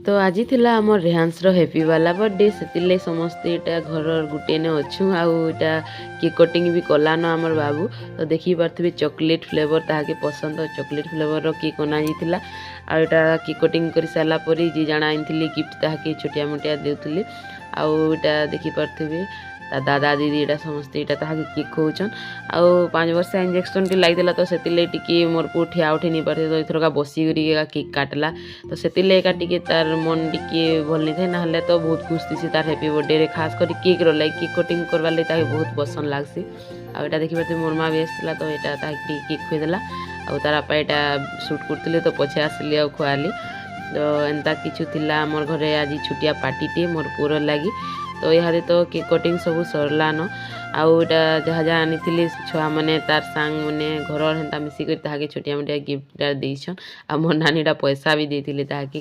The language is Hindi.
तो आज थिला आमर रेहांसर हैप्पी वाला बर्थडे से समस्ते इटा घर गुटेने अच्छू आईटा केक कटिंग भी कलान आमर बाबू। तो देखी पारे चॉकलेट फ्लेवर ताके पसंद चॉकलेट फ्लेवर केक अना आईटा केक कटिंग कर सारापर जी जाना आनी गिफ्ट ताके छोटिया मोटिया देउली आईटा देखी पारे दादा दीदी यहाँ समस्ते यहाँ केक खोचन आउ 5 वर्ष इंजेक्शन टी लगी तो से मोर पु ठिया उठी नहीं पारे तो इथर बसिक केक काटला तो से तार मन टी भल नहीं थे ना तो बहुत खुश थी तार हैप्पी बर्थडे रे खास कर केक रही केक कटिंग करवा लगे बहुत पसंद लगसी आटा देखी पारे मोर माँ भी आसला तो यहाँ केक खुईदेला आउ तार बापा यहाँ सुट करते तो पछे आसली आ खुआली तो एंता किछु थिला मोर घरे आज छुटिया पार्टी मोर पुर लगी तो यहाँ तो केक कटिंग सब सरलान आउटा जहाँ जहाँ आनी छुआ मैंने तार सांग मैंने घर हेन्ता मिसिक छोटिया मोटिया गिफ्ट देछन आ मोर नानीटा पैसा भी देती ताकि